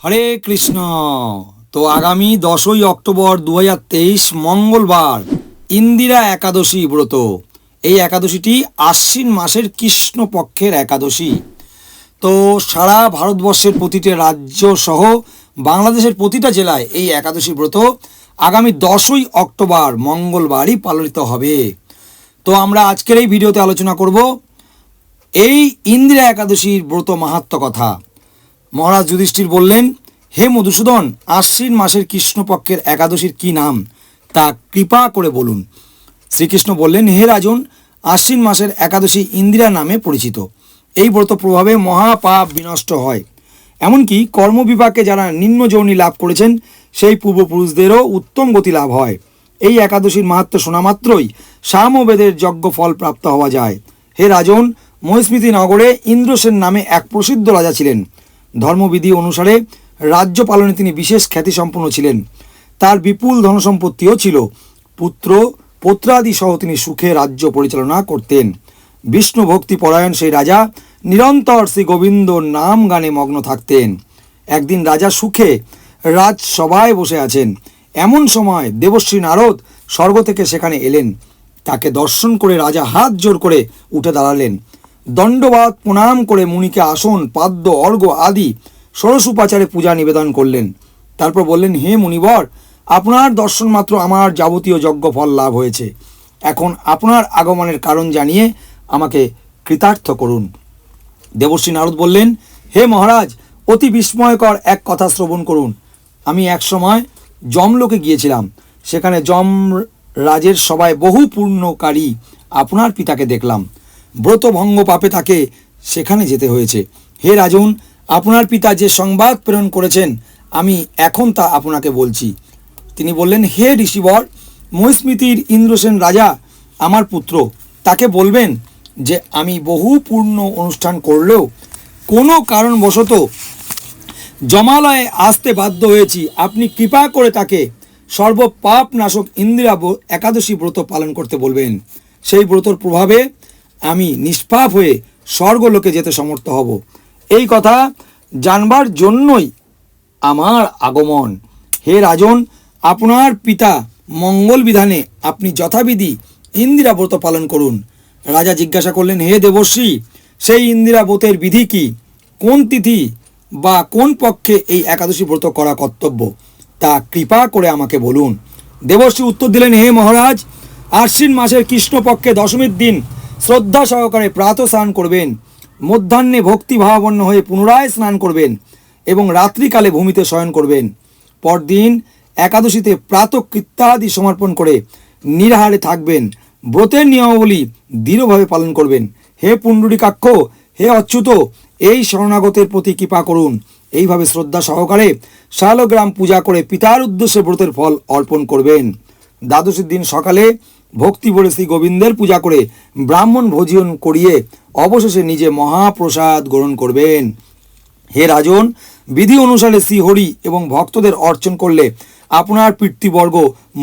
হরে কৃষ্ণ। তো আগামী 10ই অক্টোবর 2023 মঙ্গলবার ইন্দিরা একাদশী ব্রত। এই একাদশীটি আশ্বিন মাসের কৃষ্ণপক্ষের একাদশী। তো সারা ভারতবর্ষের প্রতিটি রাজ্য সহ বাংলাদেশের প্রতিটা জেলায় এই একাদশী ব্রত আগামী 10ই অক্টোবর মঙ্গলবারই পালিত হবে। তো আমরা আজকের এই ভিডিওতে আলোচনা করব এই ইন্দিরা একাদশীর ব্রত মাহাত্ম্য কথা। মহারাজ যুধিষ্ঠির বললেন, হে মধুসূদন, আশ্বিন মাসের কৃষ্ণপক্ষের একাদশীর কি নাম তা কৃপা করে বলুন। শ্রীকৃষ্ণ বললেন, হে রাজন, আশ্বিন মাসের একাদশী ইন্দিরা নামে পরিচিত। এই ব্রত প্রভাবে মহাপাপ বিনষ্ট হয়। এমনকি কর্মবিপাকে যারা নিম্ন যৌনি লাভ করেছেন সেই পূর্বপুরুষদেরও উত্তম গতি লাভ হয়। এই একাদশীর মাহাত্ম্য শোনা মাত্রই সামবেদের যজ্ঞ ফল প্রাপ্ত হওয়া যায়। হে রাজন, মহিস্মৃতি নগরে ইন্দ্রসেন নামে এক প্রসিদ্ধ রাজা ছিলেন। ধর্মবিধি অনুসারে রাজ্য পালনে তিনি বিশেষ খ্যাতিসম্পন্ন ছিলেন। তার বিপুল ধনসম্পত্তিও ছিল। পুত্র পৌত্রাদি সহ তিনি সুখে রাজ্য পরিচালনা করতেন। বিষ্ণু ভক্তি পরায়ণ সেই রাজা নিরন্তর শ্রী গোবিন্দ নাম গানে মগ্ন থাকতেন। একদিন রাজা সুখে রাজসভায় বসে আছেন। এমন সময় দেবশ্রী নারদ স্বর্গ থেকে সেখানে এলেন। তাকে দর্শন করে রাজা হাত জোর করে উঠে দাঁড়ালেন। দণ্ডবাদ প্রণাম করে মুনিকে আসন, পাদ্য, অর্ঘ্য আদি ষোড়শ উপাচারে পূজা নিবেদন করলেন। তারপর বললেন, হে মুনিবর, আপনার দর্শন মাত্র আমার যাবতীয় যজ্ঞ ফল লাভ হয়েছে। এখন আপনার আগমনের কারণ জানিয়ে আমাকে কৃতার্থ করুন। দেবশ্রী নারদ বললেন, হে মহারাজ, অতি বিস্ময়কর এক কথা শ্রবণ করুন। আমি এক সময় যমলোকে গিয়েছিলাম। সেখানে যমরাজের সভায় বহু পূর্ণকারী আপনার পিতাকে দেখলাম। ব্রতভঙ্গ পাপে তাকে সেখানে যেতে হয়েছে। হে রাজন, আপনার পিতা যে সংবাদ প্রেরণ করেছেন আমি এখন তা আপনাকে বলছি। তিনি বললেন, হে ঋষিবর, মহিস্মৃতির ইন্দ্রসেন রাজা আমার পুত্র। তাকে বলবেন যে আমি বহু পূর্ণ অনুষ্ঠান করলেও কোনো কারণবশত জমালয়ে আসতে বাধ্য হয়েছি। আপনি কৃপা করে তাকে সর্বপাপ নাশক ইন্দিরা একাদশী ব্রত পালন করতে বলবেন। সেই ব্রতর প্রভাবে আমি নিষ্পাপ হয়ে স্বর্গলোকে যেতে সমর্থ হব। এই কথা জানবার জন্যই আমার আগমন। হে রাজন, আপনার পিতা মঙ্গল বিধানে আপনি যথাবিধি ইন্দিরা ব্রত পালন করুন। রাজা জিজ্ঞাসা করলেন, হে দেবশ্রী, সেই ইন্দিরা ব্রতের বিধি কি? কোন তিথি বা কোন পক্ষে এই একাদশী ব্রত করা কর্তব্য তা কৃপা করে আমাকে বলুন। দেবশ্রী উত্তর দিলেন, হে মহারাজ, আশ্বিন মাসের কৃষ্ণপক্ষে দশমীর দিন শ্রদ্ধা সহকারে প্রাতঃ স্নান করবেন। মধ্যাহ্নে ভক্তি ভাবাপন্ন হয়ে পুনরায় স্নান করবেন এবং রাত্রিকালে ভূমিতে শয়ন করবেন। পরদিন একাদশীতে প্রাতঃ কৃত্যাদি সমর্পণ করে নিরাহারে থাকবেন। ব্রতের নিয়মাবলী দৃঢ়ভাবে পালন করবেন। হে পুণ্ডরীকাক্ষ, হে অচ্যুত, এই শরণাগতের প্রতি কৃপা করুন। এইভাবে শ্রদ্ধা সহকারে শালগ্রাম পূজা করে পিতার উদ্দেশ্যে ব্রতের ফল অর্পণ করবেন। দ্বাদশীর দিন সকালে ভক্তি ভরে শ্রী গোবিন্দের পূজা করে ব্রাহ্মণ ভোজন করিয়ে অবশেষে নিজে মহাপ্রসাদ গ্রহণ করবেন। হে রাজন, বিধি অনুসারে শ্রীহরি এবং ভক্তদের অর্চন করলে আপনার পিতৃবর্গ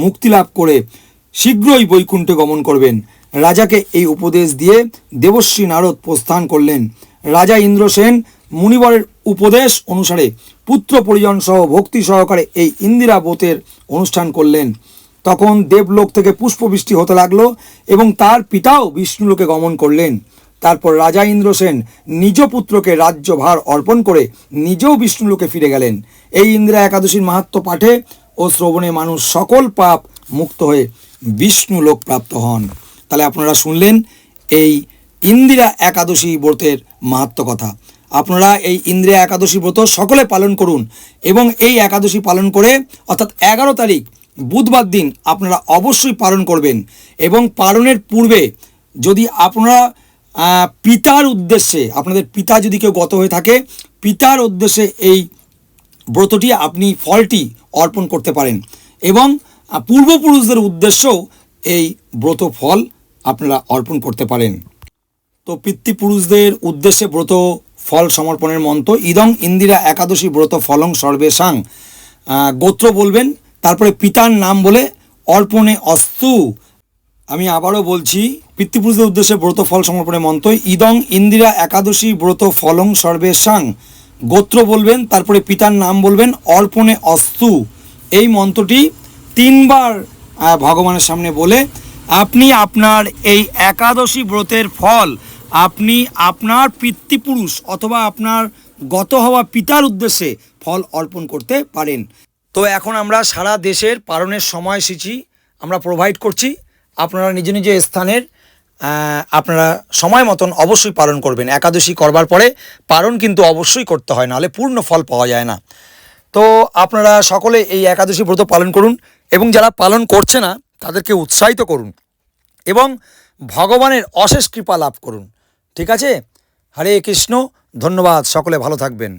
মুক্তি লাভ করে শীঘ্রই বৈকুণ্ঠে গমন করবেন। রাজাকে এই উপদেশ দিয়ে দেবশ্রী নারদ প্রস্থান করলেন। রাজা ইন্দ্রসেন মুনিবরের উপদেশ অনুসারে পুত্র পরিজন সহ ভক্তি সহকারে এই ইন্দিরা ব্রতের অনুষ্ঠান করলেন। তখন দেবলোক থেকে পুষ্পবৃষ্টি হতে লাগলো এবং তার পিতাও বিষ্ণুলোকে গমন করলেন। তারপর রাজা ইন্দ্রসেন নিজ পুত্রকে রাজ্যভার অর্পণ করে নিজেও বিষ্ণুলোকে ফিরে গেলেন। এই ইন্দিরা একাদশীর মাহাত্ম্য পাঠে ও শ্রবণে মানুষ সকল পাপ মুক্ত হয়ে বিষ্ণুলোক প্রাপ্ত হন। তাহলে আপনারা শুনলেন এই ইন্দিরা একাদশী ব্রতের মাহাত্ম্য কথা। আপনারা এই ইন্দিরা একাদশী ব্রত সকলে পালন করুন এবং এই একাদশী পালন করে অর্থাৎ 11 তারিখ বুধবার দিন আপনারা অবশ্যই পালন করবেন। এবং পালনের পূর্বে যদি আপনারা পিতার উদ্দেশ্যে, আপনাদের পিতা যদি কেউ গত হয়ে থাকে, পিতার উদ্দেশ্যে এই ব্রতটি আপনি ফলটি অর্পণ করতে পারেন এবং পূর্বপুরুষদের উদ্দেশ্যেও এই ব্রত ফল আপনারা অর্পণ করতে পারেন। তো পিতৃপুরুষদের উদ্দেশ্যে ব্রত ফল সমর্পণের মন্ত্র, ইদং ইন্দিরা একাদশী ব্রত ফলং সর্বেষাং। গোত্র বলবেন, তারপরে পিতার নাম বলে অর্পণে অস্তু। আমি আবারও বলছি, পিতৃপুরুষদের উদ্দেশ্যে ব্রত ফল সমর্পণের মন্ত্র, ইদং ইন্দিরা একাদশী ব্রত ফলং সর্বেষাং গোত্র বলবেন, তারপরে পিতার নাম বলবেন, অর্পণে অস্তু এই মন্ত্রটি 3বার ভগবানের সামনে বলে আপনি আপনার এই একাদশী ব্রতের ফল আপনি আপনার পিতৃপুরুষ অথবা আপনার গত হওয়া পিতার উদ্দেশ্যে ফল অর্পণ করতে পারেন। তো এখন আমরা সারা দেশের পালনের সময়সূচি আমরা প্রোভাইড করছি। আপনারা নিজ নিজ স্থানের আপনারা সময় মতন অবশ্যই পালন করবেন। একাদশী করবার পরে পালন কিন্তু অবশ্যই করতে হয়, নাহলে পূর্ণ ফল পাওয়া যায় না। তো আপনারা সকলে এই একাদশী ব্রত পালন করুন এবং যারা পালন করছে না তাদেরকে উৎসাহিত করুন এবং ভগবানের অশেষ কৃপা লাভ করুন। ঠিক আছে? হরে কৃষ্ণ, ধন্যবাদ, সকলে ভালো থাকবেন।